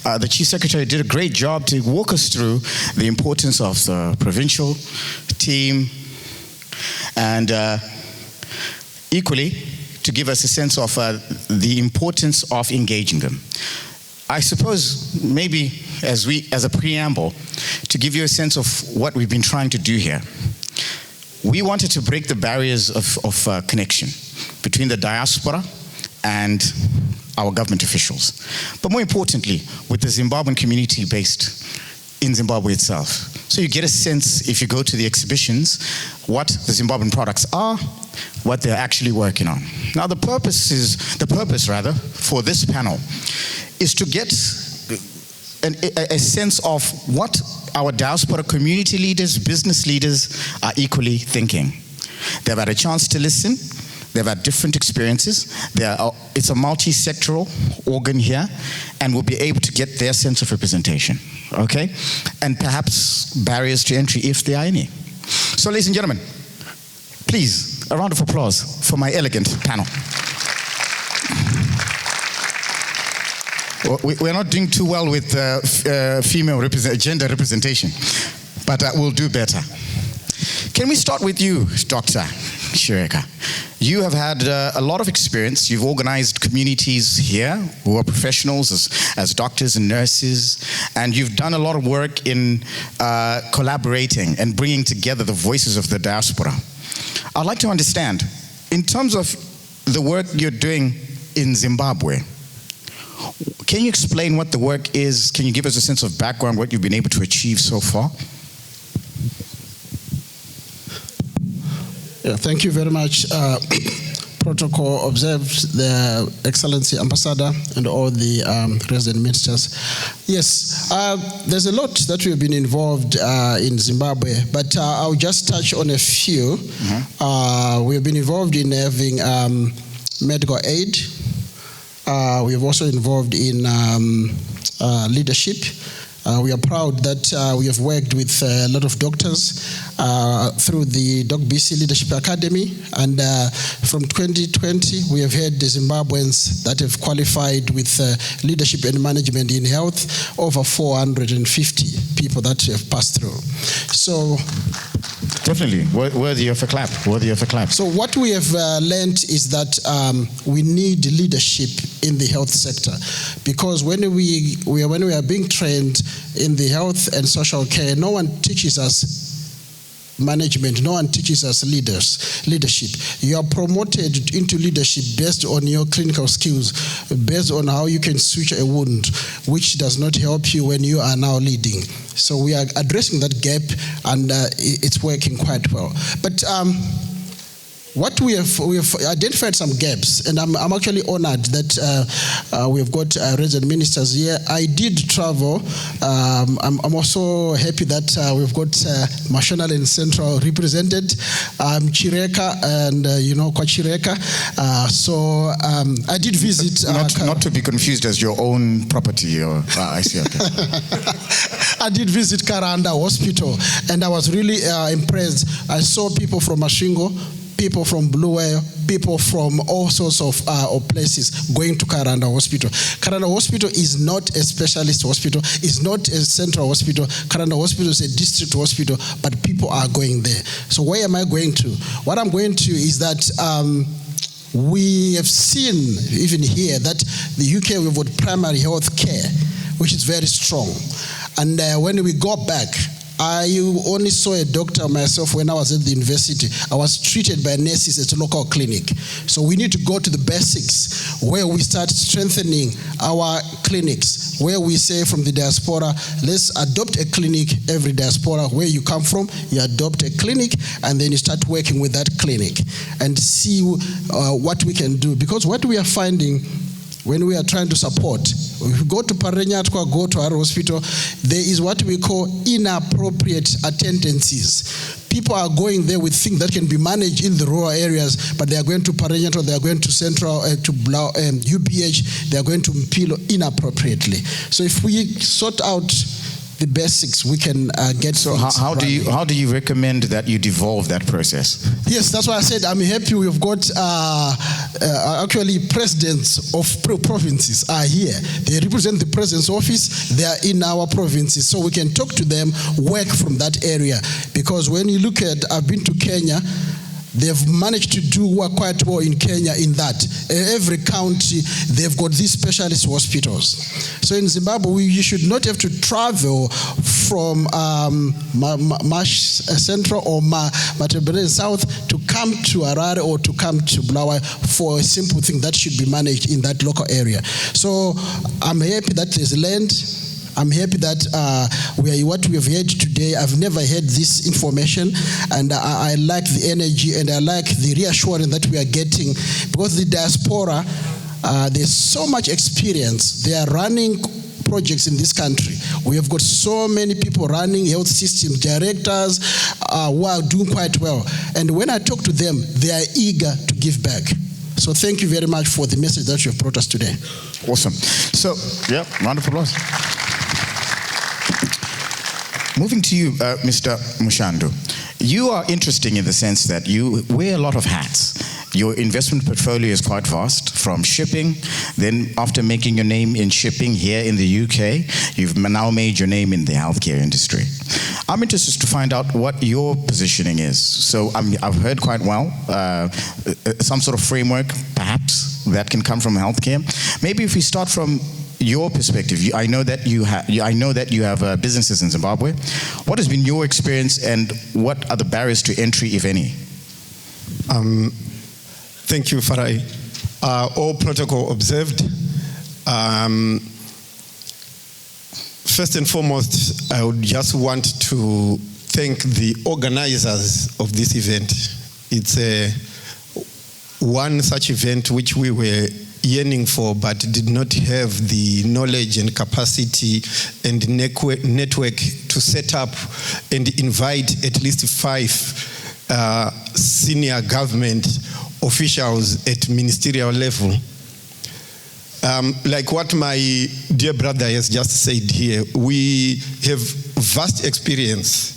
the Chief Secretary did a great job to walk us through the importance of the provincial team and equally to give us a sense of the importance of engaging them. I suppose maybe as a preamble, to give you a sense of what we've been trying to do here. We wanted to break the barriers of connection between the diaspora and our government officials. But more importantly, with the Zimbabwean community based in Zimbabwe itself. So you get a sense, if you go to the exhibitions, what the Zimbabwean products are, what they're actually working on. Now the purpose for this panel is to get a sense of what our diaspora community leaders, business leaders are equally thinking. They've had a chance to listen. They've had different experiences. It's a multi-sectoral organ here, and we'll be able to get their sense of representation, okay? And perhaps barriers to entry, if there are any. So, ladies and gentlemen, please, a round of applause for my elegant panel. We're not doing too well with gender representation, but we'll do better. Can we start with you, Dr. Chireka? You have had a lot of experience. You've organized communities here who are professionals as doctors and nurses, and you've done a lot of work in collaborating and bringing together the voices of the diaspora. I'd like to understand, in terms of the work you're doing in Zimbabwe, can you explain what the work is? Can you give us a sense of background, what you've been able to achieve so far? Yeah, thank you very much. Protocol observed, the Excellency Ambassador and all the resident ministers. Yes, there's a lot that we've been involved in Zimbabwe, but I'll just touch on a few. We've been involved in having medical aid. We've also involved in leadership. We are proud that we have worked with a lot of doctors through the Doc BC Leadership Academy, and from 2020 we have had the Zimbabweans that have qualified with leadership and management in health, over 450 people that have passed through. So definitely worthy of a clap, worthy of a clap. So what we have learned is that we need leadership in the health sector, because when we are being trained in the health and social care, no one teaches us management, no one teaches us leadership. You are promoted into leadership based on your clinical skills, based on how you can switch a wound, which does not help you when you are now leading. So we are addressing that gap, and it's working quite well. But what we have identified some gaps, and I'm actually honored that we have got resident ministers here. I did travel. I'm also happy that we've got National and Central represented, Chireka and Kwa Chireka. So I did visit. Not to be confused as your own property. Or I see. Okay. I did visit Karanda Hospital, and I was really impressed. I saw people from Mashingo, people from Blue Whale, people from all sorts of places going to Karanda Hospital. Karanda Hospital is not a specialist hospital, it's not a central hospital. Karanda Hospital is a district hospital, but people are going there. So where am I going to? What I'm going to is that we have seen, even here, that the UK, we've got primary health care, which is very strong. And when we go back, I only saw a doctor myself when I was at the university. I was treated by nurses at a local clinic. So we need to go to the basics, where we start strengthening our clinics, where we say from the diaspora, let's adopt a clinic. Every diaspora, where you come from, you adopt a clinic, and then you start working with that clinic and see what we can do. Because what we are finding when we are trying to support, if we go to Parenyatwa, go to our hospital, there is what we call inappropriate attendances. People are going there with things that can be managed in the rural areas, but they are going to Parenyatwa, they are going to Central, to UPH, they are going to Mpilo inappropriately. So if we sort out the basics we can get. So how do you recommend that you devolve that process? Yes, that's why I said I'm happy we've got actually presidents of provinces are here. They represent the president's office. They are in our provinces, so we can talk to them, work from that area. Because when you look at, I've been to Kenya. They've managed to do work quite well in Kenya in that. Every county, they've got these specialist hospitals. So in Zimbabwe, you should not have to travel from Mash Central or Matebele South to come to Harare or to come to Bulawayo for a simple thing that should be managed in that local area. So I'm happy that there's land. I'm happy that what we have heard today, I've never heard this information, and I like the energy and I like the reassurance that we are getting, because the diaspora, there's so much experience. They are running projects in this country. We have got so many people running health systems, directors who are doing quite well. And when I talk to them, they are eager to give back. So thank you very much for the message that you have brought us today. Awesome. So, yeah, round of applause. Moving to you, Mr. Mushando. You are interesting in the sense that you wear a lot of hats. Your investment portfolio is quite vast, from shipping, then after making your name in shipping here in the UK, you've now made your name in the healthcare industry. I'm interested to find out what your positioning is. So I've heard quite well, some sort of framework, perhaps, that can come from healthcare. Maybe if we start from your perspective, I know that you have businesses in Zimbabwe. What has been your experience, and what are the barriers to entry, if any? Thank you, Farai. All protocol observed. First and foremost, I would just want to thank the organizers of this event. It's one such event which we were yearning for, but did not have the knowledge and capacity and network to set up and invite at least 5 senior government officials at ministerial level. Like what my dear brother has just said here, we have vast experience.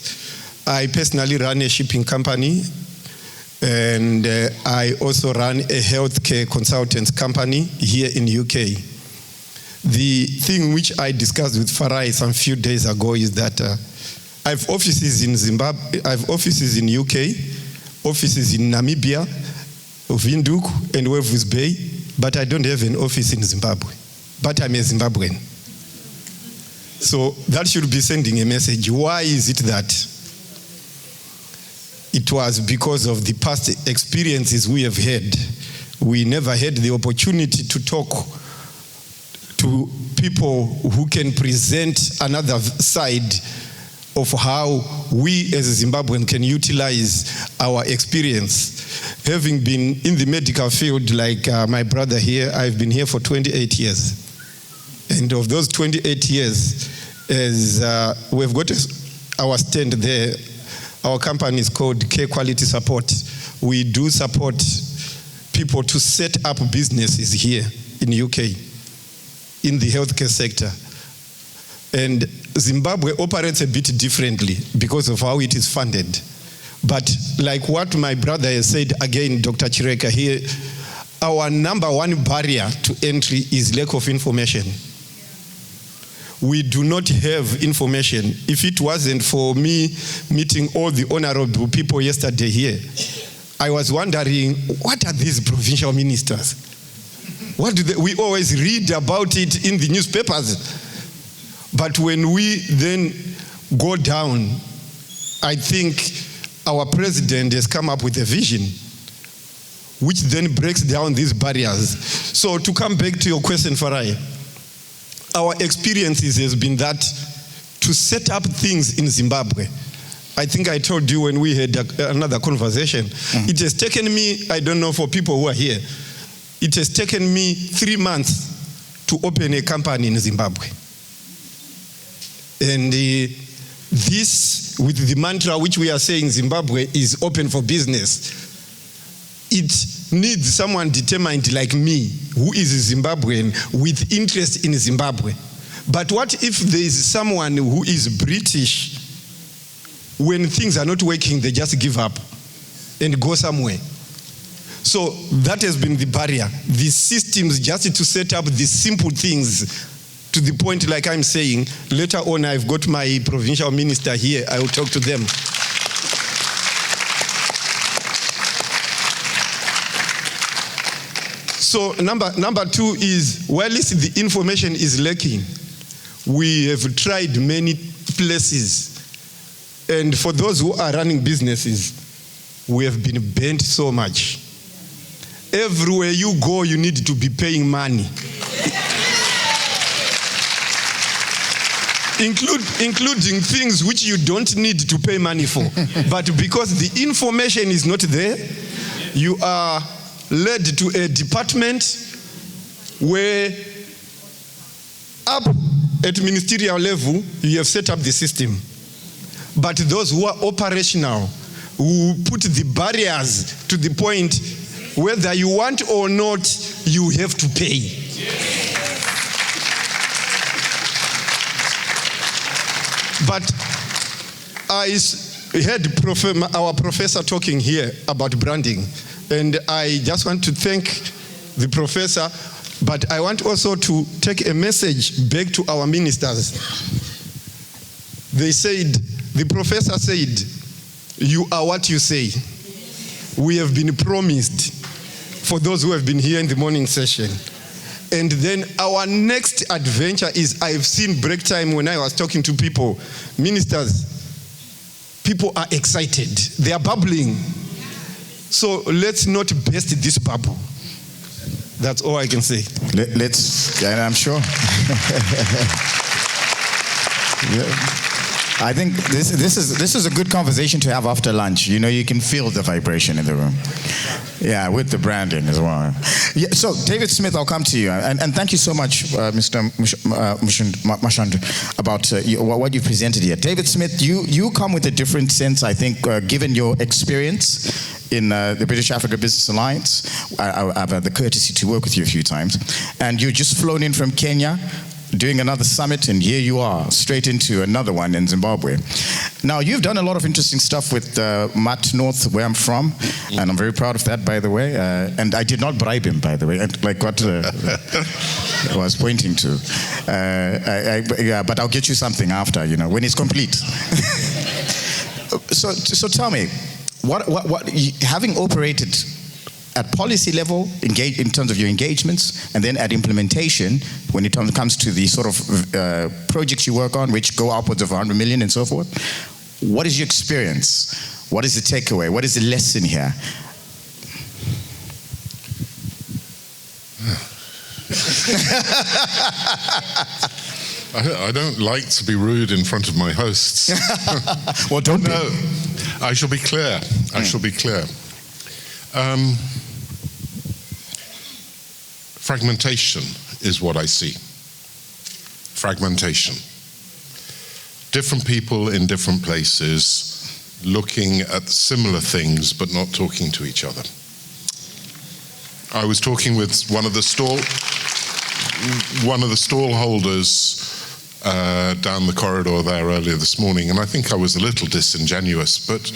I personally run a shipping company, and I also run a healthcare consultants company here in UK. The thing which I discussed with Farai some few days ago is that I have offices in Zimbabwe, I have offices in UK, offices in Namibia, Windhoek and Walvis Bay, but I don't have an office in Zimbabwe. But I'm a Zimbabwean. So that should be sending a message. Why is it that? It was because of the past experiences we have had. We never had the opportunity to talk to people who can present another side of how we as a Zimbabwean can utilize our experience. Having been in the medical field like my brother here, I've been here for 28 years. And of those 28 years, as we've got our stand there, our company is called Care Quality Support. We do support people to set up businesses here in UK, in the healthcare sector. And Zimbabwe operates a bit differently because of how it is funded. But like what my brother has said again, Dr. Chireka here, our number one barrier to entry is lack of information. We do not have information. If it wasn't for me meeting all the honorable people yesterday here, I was wondering, what are these provincial ministers? What do they, we always read about it in the newspapers. But when we then go down, I think our president has come up with a vision which then breaks down these barriers. So to come back to your question, Farai, our experiences has been that to set up things in Zimbabwe, I think I told you when we had another conversation, it has taken me, I don't know for people who are here, it has taken me 3 months to open a company in Zimbabwe. And this, with the mantra which we are saying, Zimbabwe is open for business, it needs someone determined like me, who is a Zimbabwean with interest in Zimbabwe. But what if there is someone who is British, when things are not working, they just give up and go somewhere? So that has been the barrier. The systems just to set up the simple things to the point, like I'm saying, later on I've got my provincial minister here, I will talk to them. So number two is, while the information is lacking, we have tried many places. And for those who are running businesses, we have been bent so much. Everywhere you go, you need to be paying money. Including things which you don't need to pay money for. But because the information is not there, you are led to a department where up at ministerial level, you have set up the system. But those who are operational, who put the barriers to the point whether you want or not, you have to pay. But I heard our professor talking here about branding, and I just want to thank the professor, but I want also to take a message back to our ministers. They said, the professor said, you are what you say. We have been promised, for those who have been here in the morning session. And then our next adventure is, I've seen break time when I was talking to people, ministers, people are excited. They are bubbling. So let's not burst this bubble. That's all I can say. Let's, and I'm sure. Yeah. I think this is a good conversation to have after lunch. You know, you can feel the vibration in the room. Yeah, with the branding as well. Yeah, so, David Smith, I'll come to you. And thank you so much, Mr. Mashand, about what you presented here. David Smith, you come with a different sense, I think, given your experience in the British Africa Business Alliance. I've had the courtesy to work with you a few times. And you've just flown in from Kenya, doing another summit, and here you are, straight into another one in Zimbabwe. Now, you've done a lot of interesting stuff with Matt North, where I'm from, and I'm very proud of that, by the way. And I did not bribe him, by the way, like what I was pointing to. Yeah, but I'll get you something after, you know, when it's complete. So tell me, what having operated at policy level, engage in terms of your engagements, and then at implementation, when it comes to the sort of projects you work on, which go upwards of 100 million and so forth, what is your experience? What is the takeaway? What is the lesson here? I don't like to be rude in front of my hosts. Well, don't be. No, I shall be clear. I shall be clear. Fragmentation is what I see. Fragmentation. Different people in different places looking at similar things but not talking to each other. I was talking with one of the stall holders down the corridor there earlier this morning, and I think I was a little disingenuous, but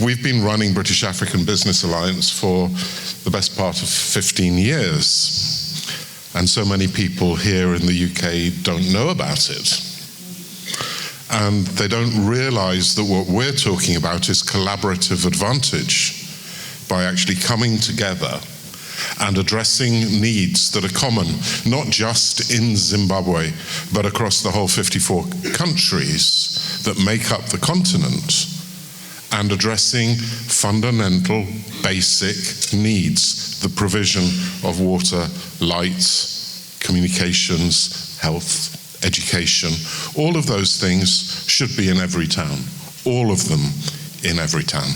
we've been running British African Business Alliance for the best part of 15 years. And so many people here in the UK don't know about it. And they don't realize that what we're talking about is collaborative advantage by actually coming together and addressing needs that are common, not just in Zimbabwe, but across the whole 54 countries that make up the continent, and addressing fundamental, basic needs, the provision of water, light, communications, health, education. All of those things should be in every town, all of them in every town.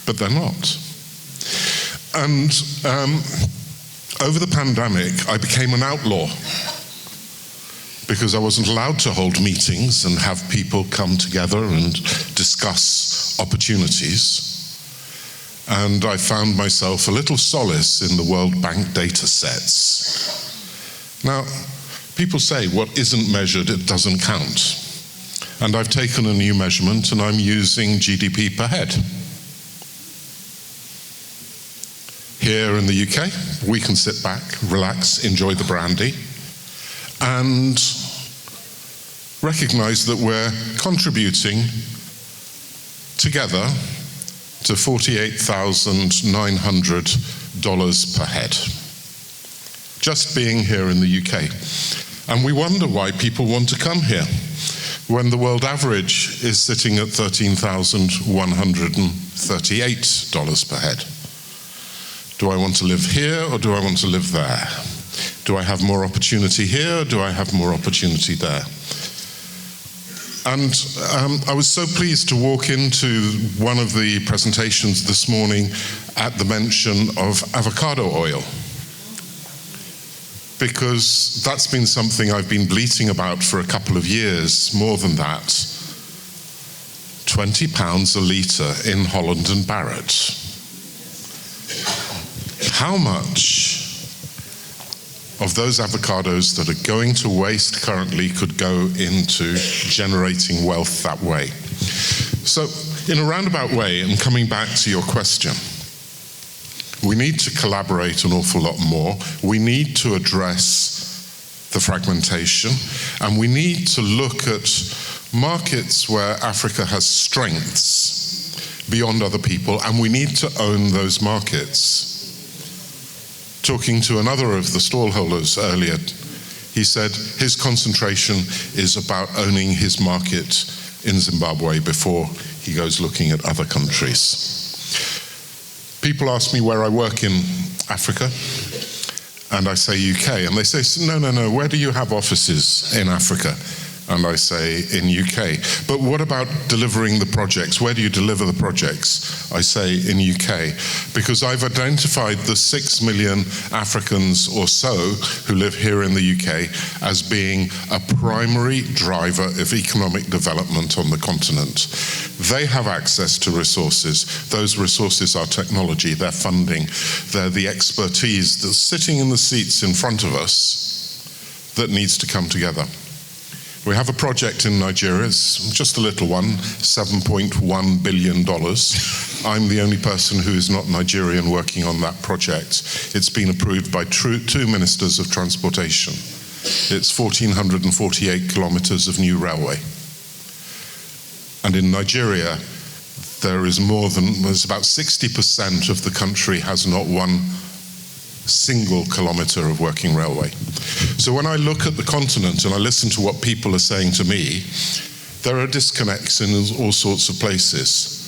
But they're not. And over the pandemic, I became an outlaw, because I wasn't allowed to hold meetings and have people come together and discuss opportunities. And I found myself a little solace in the World Bank data sets Now, people say what isn't measured, it doesn't count. And I've taken a new measurement and I'm using GDP per head. Here in the UK, we can sit back, relax, enjoy the brandy, and recognize that we're contributing together to $48,900 per head, just being here in the UK. And we wonder why people want to come here when the world average is sitting at $13,138 per head. Do I want to live here or do I want to live there? Do I have more opportunity here or do I have more opportunity there? And I was so pleased to walk into one of the presentations this morning at the mention of avocado oil, because that's been something I've been bleating about for a couple of years, more than that. £20 a litre in Holland and Barrett. How much of those avocados that are going to waste currently could go into generating wealth that way? So, in a roundabout way, and coming back to your question, we need to collaborate an awful lot more. We need to address the fragmentation, and we need to look at markets where Africa has strengths beyond other people, and we need to own those markets. Talking to another of the stallholders earlier, he said his concentration is about owning his market in Zimbabwe before he goes looking at other countries. People ask me where I work in Africa, and I say UK, and they say, no, where do you have offices in Africa? And I say, in UK. But what about delivering the projects? Where do you deliver the projects? I say, in UK. Because I've identified the 6 million Africans or so who live here in the UK as being a primary driver of economic development on the continent. They have access to resources. Those resources are technology, they're funding, they're the expertise that's sitting in the seats in front of us that needs to come together. We have a project in Nigeria, it's just a little one, $7.1 billion. I'm the only person who is not Nigerian working on that project. It's been approved by two ministers of transportation. It's 1,448 kilometers of new railway. And in Nigeria, there's about 60% of the country has not one single kilometer of working railway. So when I look at the continent and I listen to what people are saying to me, there are disconnects in all sorts of places.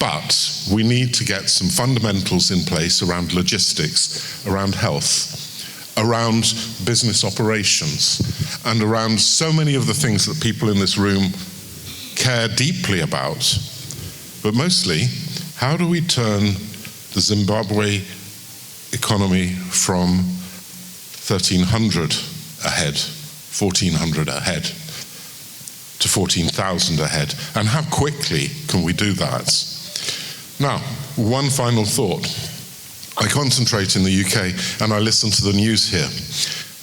But we need to get some fundamentals in place around logistics, around health, around business operations, and around so many of the things that people in this room care deeply about. But mostly, how do we turn the Zimbabwe economy from 1,300 ahead, 1,400 ahead, to 14,000 ahead? And how quickly can we do that? Now, one final thought. I concentrate in the UK and I listen to the news here.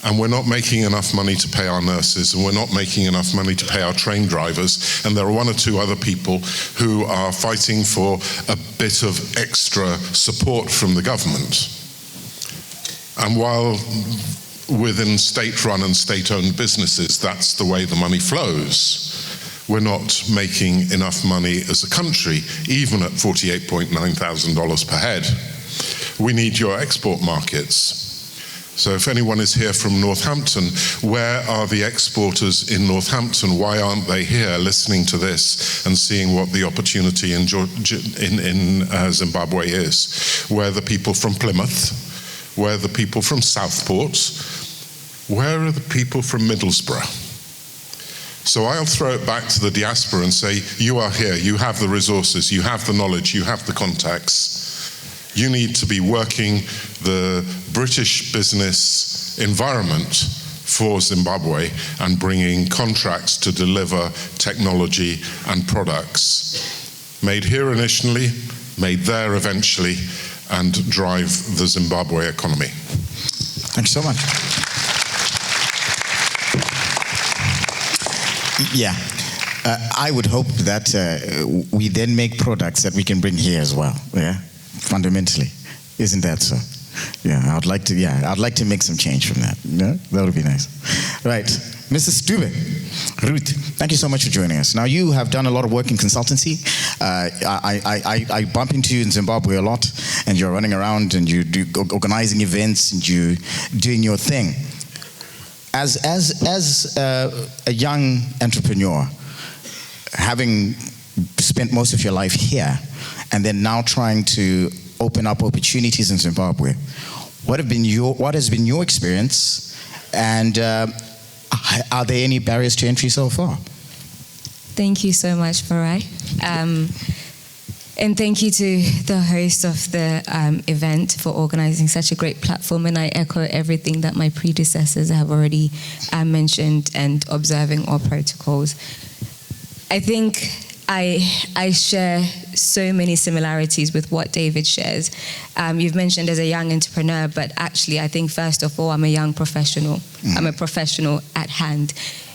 And we're not making enough money to pay our nurses, and we're not making enough money to pay our train drivers, and there are one or two other people who are fighting for a bit of extra support from the government. And while within state-run and state-owned businesses, that's the way the money flows, we're not making enough money as a country, even at $48,900 per head. We need your export markets. So if anyone is here from Northampton, where are the exporters in Northampton? Why aren't they here listening to this and seeing what the opportunity in Zimbabwe is? Where are the people from Plymouth? Where are the people from Southport? Where are the people from Middlesbrough? So I'll throw it back to the diaspora and say, you are here, you have the resources, you have the knowledge, you have the contacts. You need to be working the British business environment for Zimbabwe and bringing contracts to deliver technology and products made here initially, made there eventually, and drive the Zimbabwe economy. Thank you so much. Yeah. I would hope that we then make products that we can bring here as well. Yeah, fundamentally, isn't that so? Yeah, I'd like to make some change from that. Yeah, that would be nice. Right, Mrs. Dube, Ruth, thank you so much for joining us. Now, you have done a lot of work in consultancy. I bump into you in Zimbabwe a lot, and you're running around and you do organizing events and you doing your thing. As a young entrepreneur, having spent most of your life here, and then now trying to open up opportunities in Zimbabwe, what has been your experience, and are there any barriers to entry so far? Thank you so much, Farai. And thank you to the host of the event for organizing such a great platform. And I echo everything that my predecessors have already mentioned and observing all protocols. I think I share so many similarities with what David shares. You've mentioned as a young entrepreneur, but actually I think first of all, I'm a young professional. I'm a professional at hand.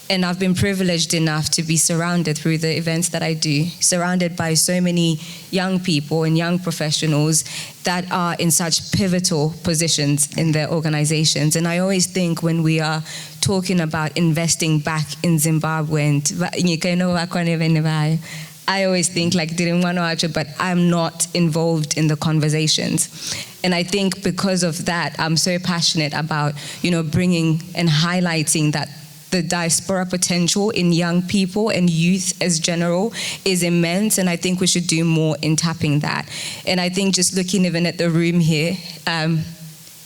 And I've been privileged enough to be surrounded through the events that I do, surrounded by so many young people and young professionals that are in such pivotal positions in their organizations. And I always think when we are talking about investing back in Zimbabwe, I always think but I'm not involved in the conversations. And I think because of that, I'm so passionate about, bringing and highlighting that the diaspora potential in young people and youth as general is immense, and I think we should do more in tapping that. And I think just looking even at the room here,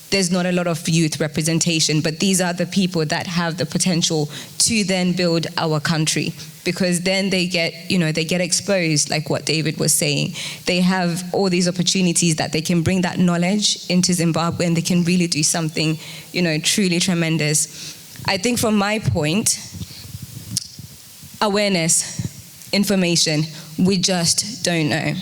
there's not a lot of youth representation, but these are the people that have the potential to then build our country, because then they get exposed, like what David was saying. They have all these opportunities that they can bring that knowledge into Zimbabwe, and they can really do something, truly tremendous. I think from my point, awareness, information, we just don't know.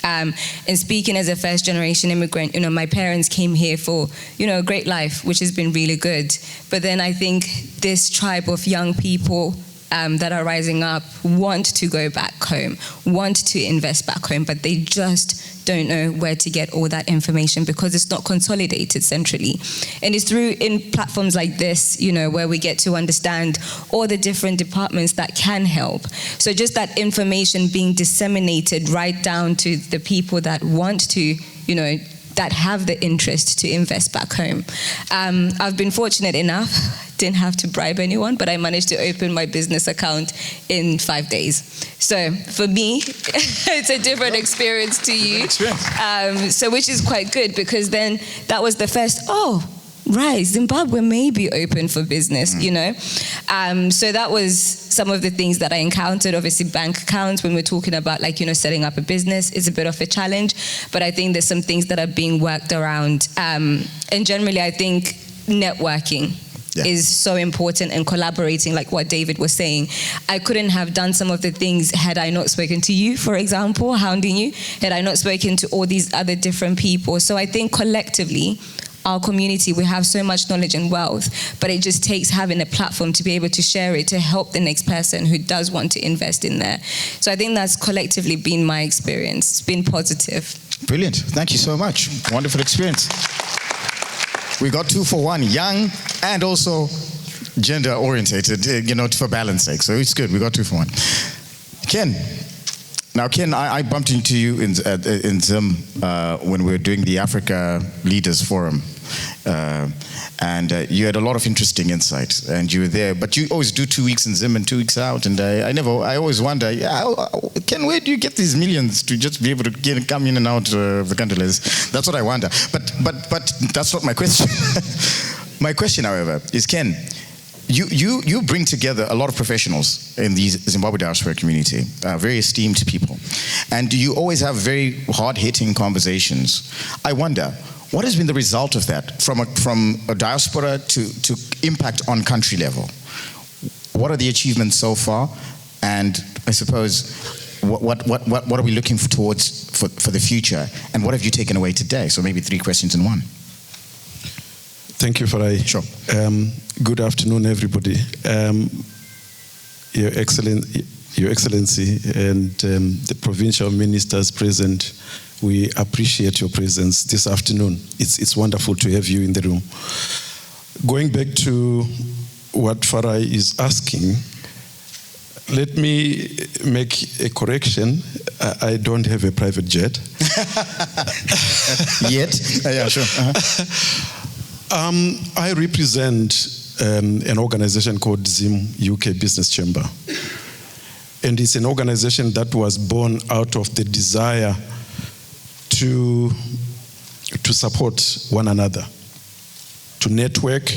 And speaking as a first generation immigrant, my parents came here for, a great life, which has been really good. But then I think this tribe of young people that are rising up want to go back home, want to invest back home, but they just don't know where to get all that information because it's not consolidated centrally. And it's in platforms like this, where we get to understand all the different departments that can help. So just that information being disseminated right down to the people that want to, that have the interest to invest back home. I've been fortunate enough, didn't have to bribe anyone, but I managed to open my business account in 5 days. So for me, it's a different experience to you. So which is quite good, because then that was the first, right, Zimbabwe may be open for business, So that was some of the things that I encountered. Obviously, bank accounts, when we're talking about setting up a business, is a bit of a challenge, but I think there's some things that are being worked around. And generally, I think networking is so important, and collaborating, like what David was saying. I couldn't have done some of the things had I not spoken to you, for example, hounding you, had I not spoken to all these other different people. So I think collectively, our community, we have so much knowledge and wealth, but it just takes having a platform to be able to share it, to help the next person who does want to invest in there. So I think that's collectively been my experience. It's been positive. Brilliant. Thank you so much. Wonderful experience. We got 2 for 1, young and also gender orientated, for balance sake. So it's good. We got 2 for 1. Ken. Now, Ken, I bumped into you in Zim when we were doing the Africa Leaders Forum. And you had a lot of interesting insight, and you were there. But you always do 2 weeks in Zim and 2 weeks out. And I always wonder, Ken, where do you get these millions to just be able to come in and out of the country? That's what I wonder. But that's not my question. My question, however, is, Ken, you bring together a lot of professionals in the Zimbabwe diaspora community, very esteemed people, and you always have very hard-hitting conversations. I wonder, what has been the result of that from a diaspora to impact on country level? What are the achievements so far? And I suppose, what are we looking towards for the future? And what have you taken away today? So maybe 3 questions in one. Thank you, Farai. Sure. Good afternoon, everybody. Your Excellency, and the provincial ministers present, we appreciate your presence this afternoon. It's wonderful to have you in the room. Going back to what Farai is asking, let me make a correction. I don't have a private jet. Yet? Yeah, sure. I represent an organization called Zim UK Business Chamber. And it's an organization that was born out of the desire to support one another, to network,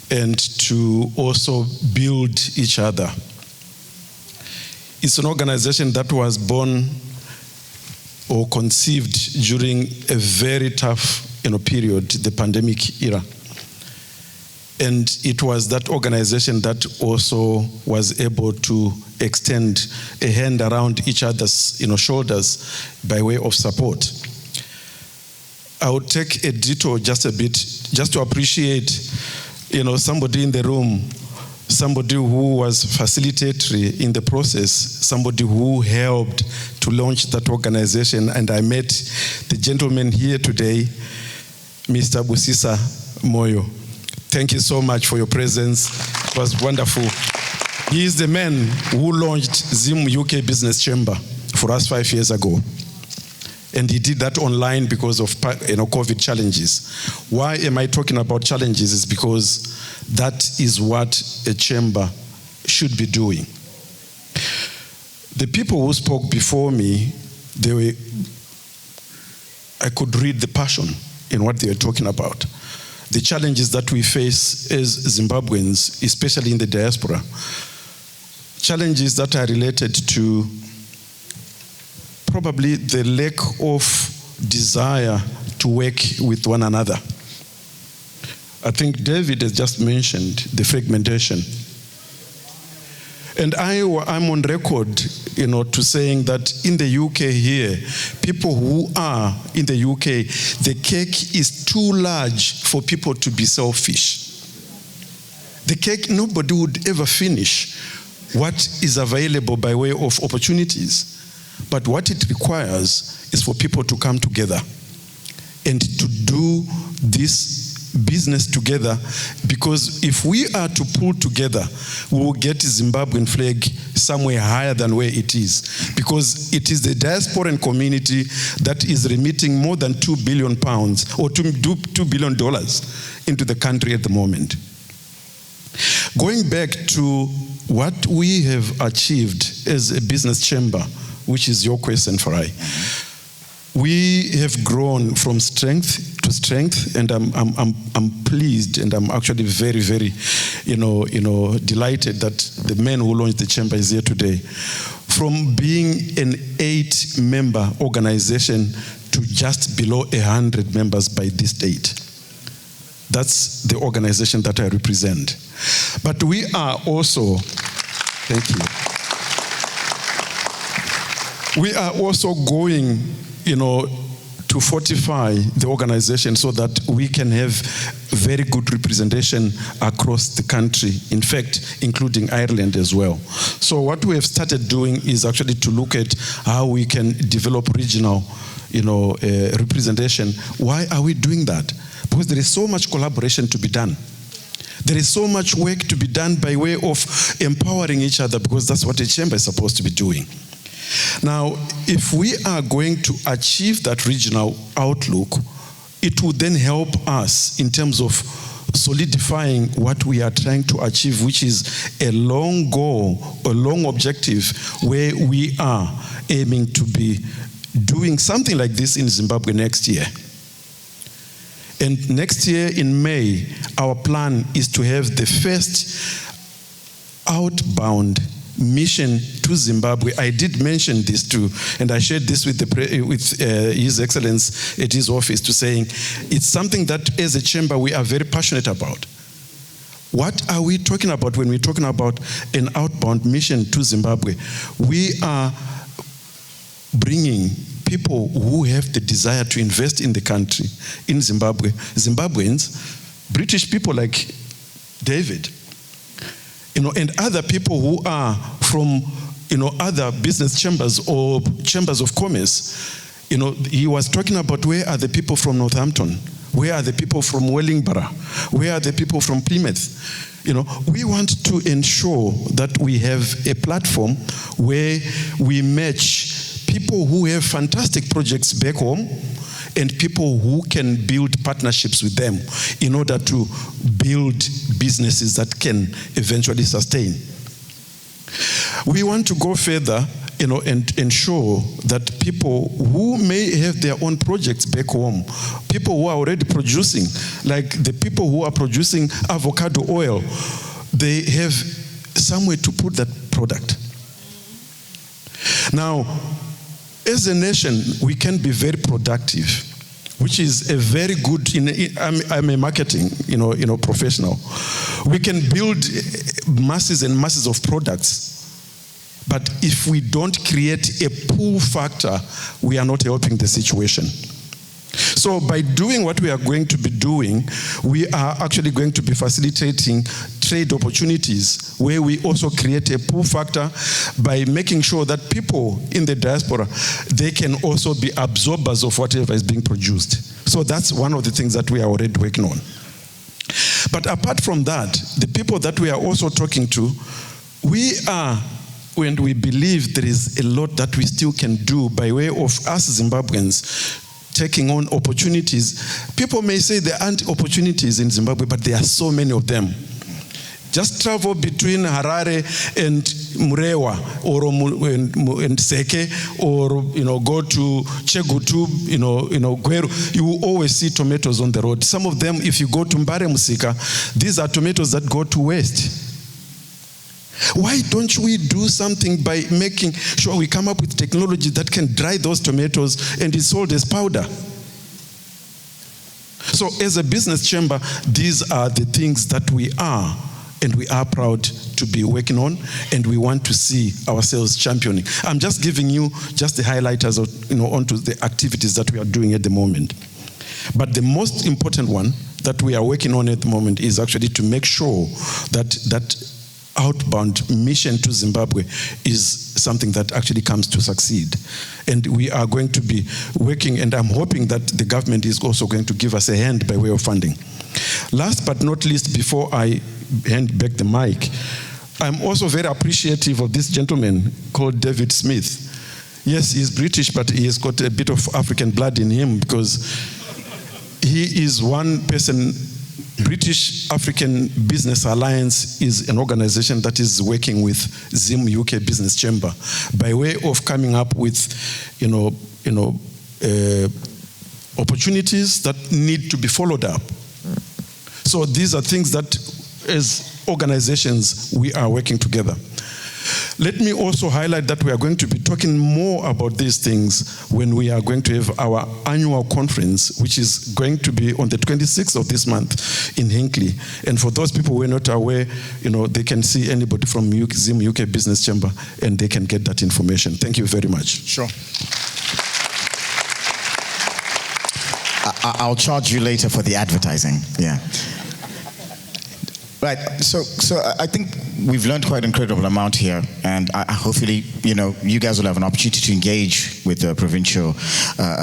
and to also build each other. It's an organization that was born or conceived during a very tough period, the pandemic era. And it was that organization that also was able to extend a hand around each other's shoulders by way of support. I would take a detour just a bit, just to appreciate somebody in the room, somebody who was facilitatory in the process, somebody who helped to launch that organization. And I met the gentleman here today, Mr. Busisa Moyo. Thank you so much for your presence. It was wonderful. He is the man who launched Zim UK Business Chamber for us 5 years ago. And he did that online because of COVID challenges. Why am I talking about challenges? Is because that is what a chamber should be doing. The people who spoke before me, I could read the passion in what they were talking about. The challenges that we face as Zimbabweans, especially in the diaspora, challenges that are related to probably the lack of desire to work with one another. I think David has just mentioned the fragmentation. And I'm on record, to saying that in the UK here, people who are in the UK, the cake is too large for people to be selfish. The cake, nobody would ever finish what is available by way of opportunities. But what it requires is for people to come together and to do this business together, because if we are to pull together, we will get Zimbabwean flag somewhere higher than where it is, because it is the diasporan community that is remitting more than £2 billion or $2 billion into the country at the moment. Going back to what we have achieved as a business chamber, which is your question, Farai. We have grown from strength to strength, and I'm pleased, and I'm actually very, very, delighted that the man who launched the chamber is here today. From being an 8-member organization to just below 100 members by this date. That's the organization that I represent. But we are also, thank you. We are also going, to fortify the organization so that we can have very good representation across the country, in fact, including Ireland as well. So what we have started doing is actually to look at how we can develop regional, representation. Why are we doing that? Because there is so much collaboration to be done. There is so much work to be done by way of empowering each other, because that's what a chamber is supposed to be doing. Now, if we are going to achieve that regional outlook, it would then help us in terms of solidifying what we are trying to achieve, which is a long goal, a long objective, where we are aiming to be doing something like this in Zimbabwe next year. And next year in May, our plan is to have the first outbound mission to Zimbabwe. I did mention this too, and I shared this with His Excellency at his office, to saying it's something that as a chamber we are very passionate about. What are we talking about when we're talking about an outbound mission to Zimbabwe? We are bringing people who have the desire to invest in the country, in Zimbabwe, Zimbabweans, British people like David, and other people who are from, other business chambers or chambers of commerce. He was talking about where are the people from Northampton? Where are the people from Wellingborough? Where are the people from Plymouth? We want to ensure that we have a platform where we match people who have fantastic projects back home and people who can build partnerships with them in order to build businesses that can eventually sustain. We want to go further, and ensure that people who may have their own projects back home, people who are already producing, like the people who are producing avocado oil, they have somewhere to put that product. Now, as a nation, we can be very productive, which is a very good, I'm a marketing, professional. We can build masses and masses of products. But if we don't create a pull factor, we are not helping the situation. So by doing what we are going to be doing, we are actually going to be facilitating trade opportunities where we also create a pull factor by making sure that people in the diaspora, they can also be absorbers of whatever is being produced. So that's one of the things that we are already working on. But apart from that, the people that we are also talking to, and we believe there is a lot that we still can do by way of us Zimbabweans taking on opportunities. People may say there aren't opportunities in Zimbabwe, but there are so many of them. Just travel between Harare and Murewa and Seke, or go to Chegutu, Gweru. You will always see tomatoes on the road. Some of them, if you go to Mbare Musika, these are tomatoes that go to waste. Why don't we do something by making sure we come up with technology that can dry those tomatoes and is sold as powder? So as a business chamber, these are the things that we are, and we are proud to be working on, and we want to see ourselves championing. I'm just giving you just the highlighters of, onto the activities that we are doing at the moment. But the most important one that we are working on at the moment is actually to make sure that outbound mission to Zimbabwe is something that actually comes to succeed. And we are going to be working, and I'm hoping that the government is also going to give us a hand by way of funding. Last but not least, before I hand back the mic, I'm also very appreciative of this gentleman called David Smith. Yes, he's British, but he has got a bit of African blood in him, because he is one person. British African Business Alliance is an organization that is working with Zim UK Business Chamber by way of coming up with, opportunities that need to be followed up. So these are things that, as organizations, we are working together. Let me also highlight that we are going to be talking more about these things when we are going to have our annual conference, which is going to be on the 26th of this month in Hinckley. And for those people who are not aware, they can see anybody from Zim UK Business Chamber, and they can get that information. Thank you very much. Sure. I'll charge you later for the advertising. Yeah. Right, so I think we've learned quite an incredible amount here, and hopefully, you guys will have an opportunity to engage with the provincial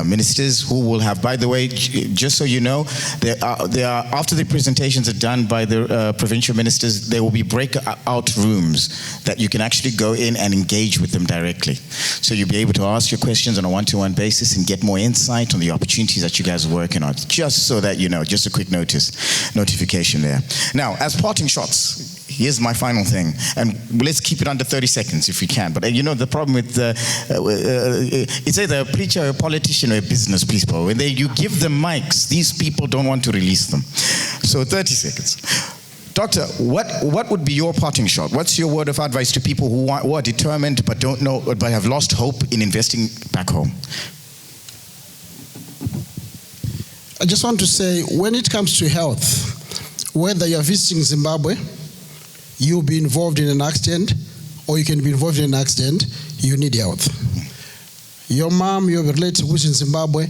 ministers, who will have, by the way, just so you know, there are after the presentations are done by the provincial ministers, there will be breakout rooms that you can actually go in and engage with them directly. So you'll be able to ask your questions on a one-to-one basis and get more insight on the opportunities that you guys are working on, just so that just a quick notification there. Now, as parting shots, here's my final thing, and let's keep it under 30 seconds if we can. But the problem with it's either a preacher, a politician, or a business people. When you give them mics, these people don't want to release them. So 30 seconds. Doctor, what would be your parting shot? What's your word of advice to people who are determined but don't know, but have lost hope in investing back home? I just want to say, when it comes to health, whether you're visiting Zimbabwe, you'll be involved in an accident, or you can be involved in an accident, you need health. Your mom, your relative who's in Zimbabwe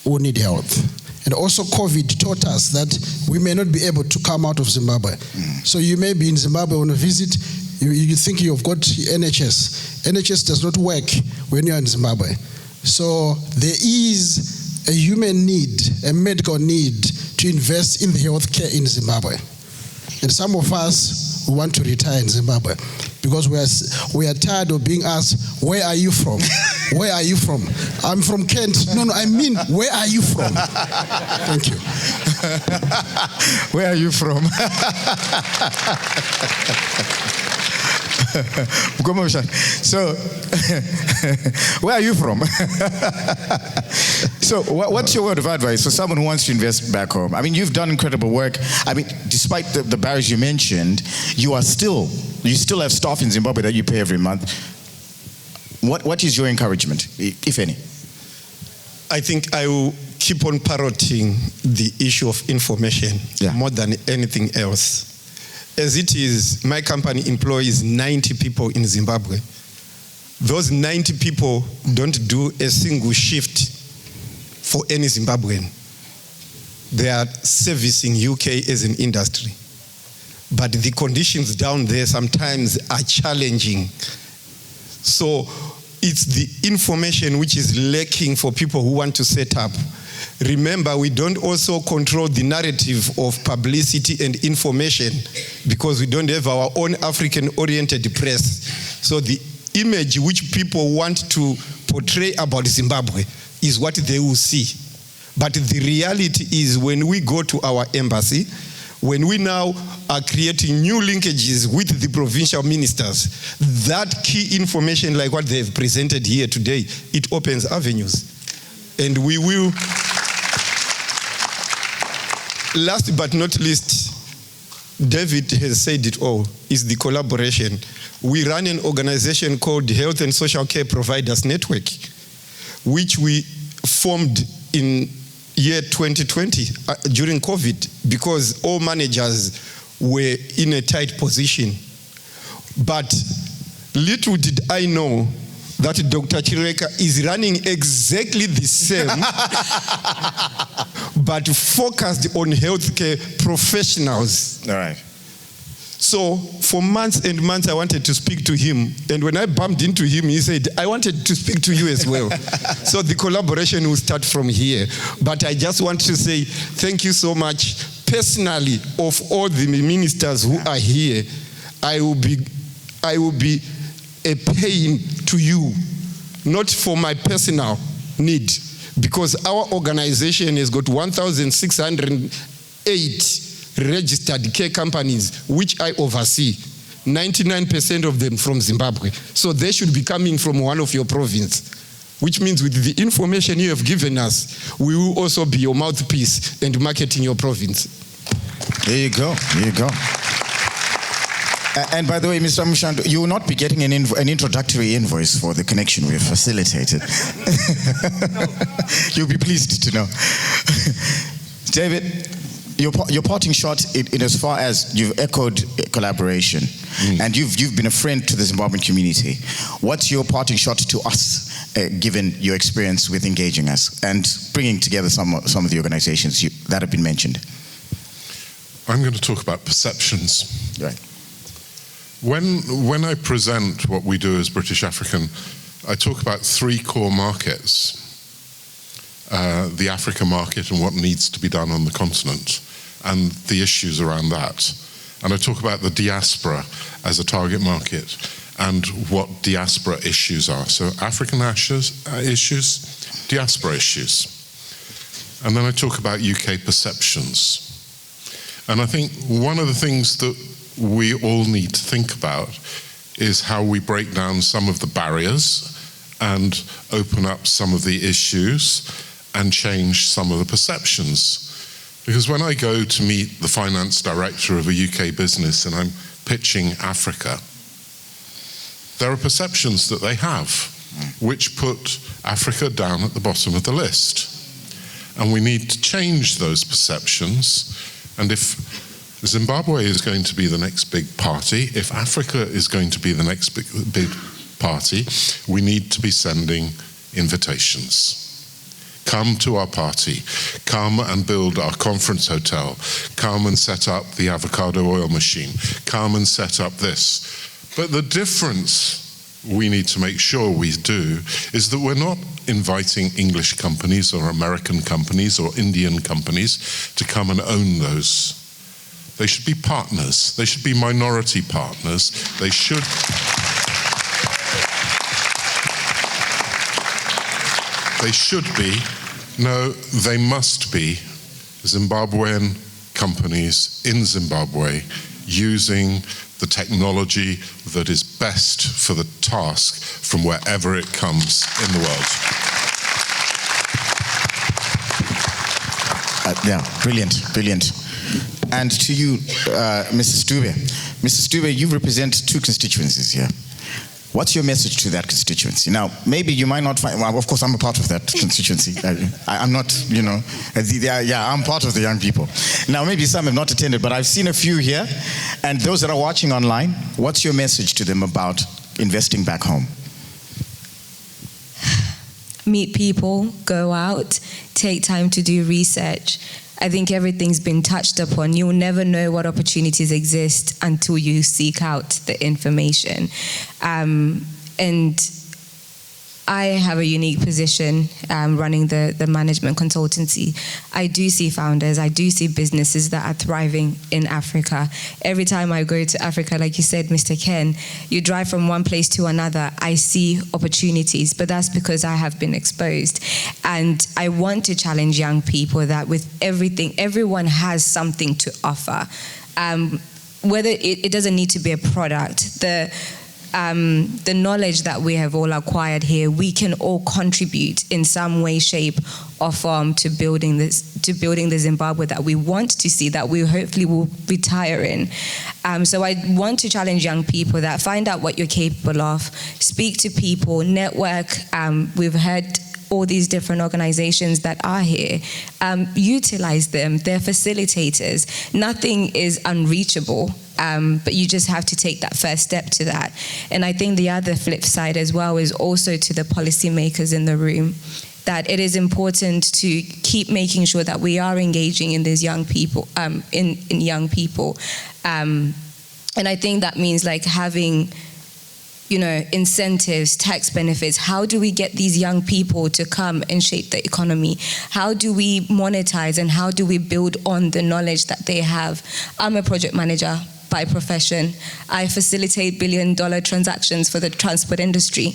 will need health. And also COVID taught us that we may not be able to come out of Zimbabwe. So you may be in Zimbabwe on a visit, you think you've got NHS. NHS does not work when you're in Zimbabwe. So there is a human need, a medical need to invest in the healthcare in Zimbabwe. And some of us want to retire in Zimbabwe because we are tired of being asked, where are you from? Where are you from? I'm from Kent. No, I mean, where are you from? Thank you. Where are you from? So, where are you from? So, what's your word of advice for someone who wants to invest back home? I mean, you've done incredible work. I mean, despite the barriers you mentioned, you still have staff in Zimbabwe that you pay every month. What is your encouragement, if any? I think I will keep on parroting the issue of information more than anything else. As it is, my company employs 90 people in Zimbabwe. Those 90 people don't do a single shift for any Zimbabwean. They are servicing UK as an industry. But the conditions down there sometimes are challenging. So it's the information which is lacking for people who want to set up. Remember, we don't also control the narrative of publicity and information because we don't have our own African-oriented press. So the image which people want to portray about Zimbabwe is what they will see. But the reality is when we go to our embassy, when we now are creating new linkages with the provincial ministers, that key information like what they've presented here today, it opens avenues. And we will, last but not least, David has said it all, is the collaboration. We run an organization called Health and Social Care Providers Network, which we formed in year 2020 during COVID because all managers were in a tight position. But little did I know that Dr. Chireka is running exactly the same, but focused on healthcare professionals. All right. So for months and months, I wanted to speak to him. And when I bumped into him, he said, I wanted to speak to you as well. So the collaboration will start from here. But I just want to say thank you so much. Personally, of all the ministers who are here, I will be a pain to you, not for my personal need, because our organization has got 1,608 registered care companies, which I oversee, 99% of them from Zimbabwe. So they should be coming from one of your provinces, which means with the information you have given us, we will also be your mouthpiece and marketing your province. There you go. There you go. And by the way, Mr. Mushando, you will not be getting an introductory invoice for the connection we have facilitated. You'll be pleased to know. David, your parting shot in as far as you've echoed collaboration and you've been a friend to the Zimbabwean community. What's your parting shot to us, given your experience with engaging us and bringing together some of the organizations that have been mentioned? I'm going to talk about perceptions. Right. When I present what we do as British African, I talk about three core markets. The Africa market and what needs to be done on the continent and the issues around that. And I talk about the diaspora as a target market and what diaspora issues are. So African issues, diaspora issues. And then I talk about UK perceptions. And I think one of the things that we all need to think about is how we break down some of the barriers and open up some of the issues and change some of the perceptions. Because when I go to meet the finance director of a UK business and I'm pitching Africa, there are perceptions that they have which put Africa down at the bottom of the list. And we need to change those perceptions. And if Zimbabwe is going to be the next big party, if Africa is going to be the next big party, we need to be sending invitations. come to our party, come and build our conference hotel, come and set up the avocado oil machine, come and set up this. But the difference we need to make sure we do is that we're not inviting English companies or American companies or Indian companies to come and own those. They should be partners. They should be minority partners. They should be, no, they must be Zimbabwean companies in Zimbabwe using the technology that is best for the task from wherever it comes in the world. Yeah, brilliant, brilliant. And to you, Mrs. Dube. Mrs. Dube, you represent 2 constituencies here. What's your message to that constituency? Now, maybe you might not find, well, of course, I'm a part of that constituency. I'm not, you know, I'm part of the young people. Now, maybe some have not attended, but I've seen a few here. And those that are watching online, what's your message to them about investing back home? Meet people, go out, take time to do research. I think everything's been touched upon. You'll never know what opportunities exist until you seek out the information. And I have a unique position running the management consultancy. I do see founders, I do see businesses that are thriving in Africa. Every time I go to Africa, like you said, Mr. Ken, you drive from one place to another, I see opportunities, but that's because I have been exposed. And I want to challenge young people that with everything, everyone has something to offer. Whether it doesn't need to be a product, the knowledge that we have all acquired here, we can all contribute in some way, shape, or form to building the Zimbabwe that we want to see, that we hopefully will retire in. So I want to challenge young people that find out what you're capable of, speak to people, network. We've heard all these different organizations that are here, utilize them. They're facilitators. Nothing is unreachable. But you just have to take that first step to that. And I think the other flip side as well is also to the policymakers in the room, that it is important to keep making sure that we are engaging in these young people, in young people. And I think that means like having, you know, incentives, tax benefits. How do we get these young people to come and shape the economy? How do we monetize and how do we build on the knowledge that they have? I'm a project manager by profession. I facilitate billion-dollar transactions for the transport industry.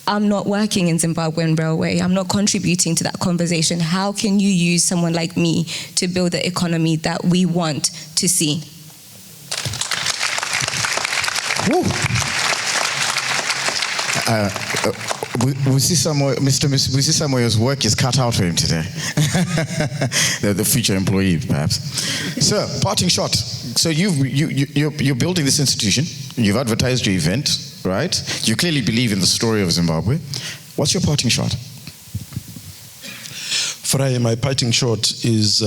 I'm not working in Zimbabwean Railway. I'm not contributing to that conversation. How can you use someone like me to build the economy that we want to see? We see Samoya's work is cut out for him today. the future employee, perhaps. Sir, parting shot. So you're building this institution. You've advertised your event, right? You clearly believe in the story of Zimbabwe. What's your parting shot? Friday, my parting shot is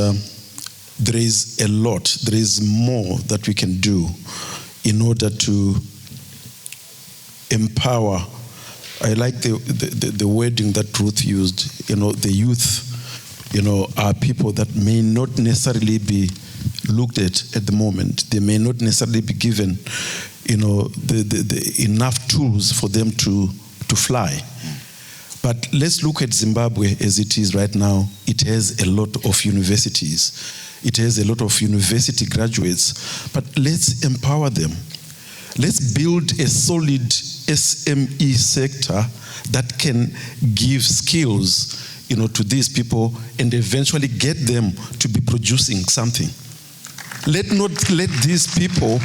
there is a lot, there is more that we can do in order to empower. I like the wording that Ruth used. You know, the youth, you know, are people that may not necessarily be looked at the moment. They may not necessarily be given, you know, the enough tools for them to fly. But let's look at Zimbabwe as it is right now. It has a lot of universities. It has a lot of university graduates. But let's empower them. Let's build a solid SME sector that can give skills, you know, to these people and eventually get them to be producing something. Let's not let these people,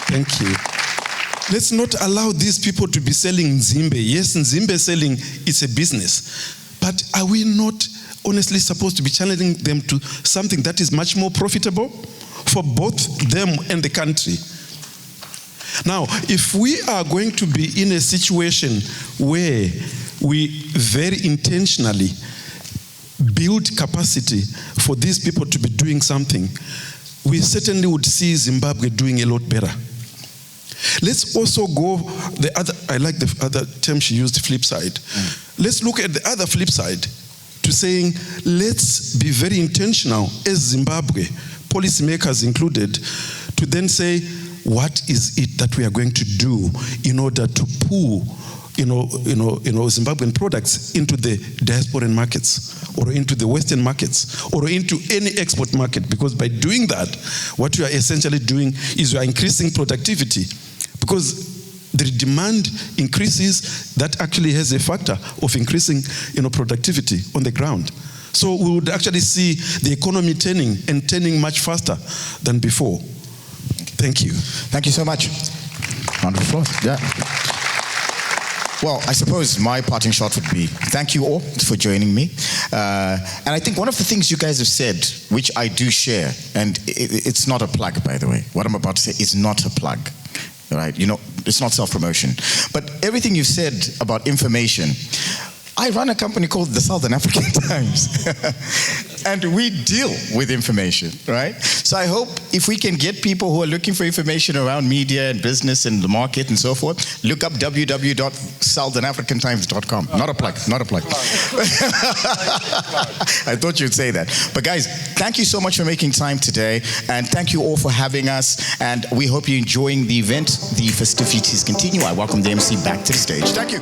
thank you. Let's not allow these people to be selling Nzimbe. Yes, Nzimbe selling is a business. But are we not honestly supposed to be channeling them to something that is much more profitable for both them and the country? Now, if we are going to be in a situation where we very intentionally build capacity for these people to be doing something, we certainly would see Zimbabwe doing a lot better. Let's also go the other, I like the other term she used, flip side. Let's look at the other flip side. to saying, let's be very intentional as Zimbabwe, policymakers included, to then say, what is it that we are going to do in order to pull Zimbabwean products into the diasporan markets, or into the Western markets, or into any export market? Because by doing that, what you are essentially doing is you are increasing productivity, because the demand increases. That actually has a factor of increasing productivity on the ground. So we would actually see the economy turning much faster than before. Thank you. Thank you so much. Round of applause. Yeah. Well, I suppose my parting shot would be, thank you all for joining me. And I think one of the things you guys have said, which I do share, and it's not a plug, by the way. What I'm about to say is not a plug, right? It's not self-promotion. But everything you've said about information, I run a company called the Southern African Times. And we deal with information, right? So I hope if we can get people who are looking for information around media and business and the market and so forth, look up www.southernafricantimes.com. Not a plug, not a plug. I thought you'd say that. But guys, thank you so much for making time today. And thank you all for having us. And we hope you're enjoying the event. The festivities continue. I welcome the MC back to the stage. Thank you.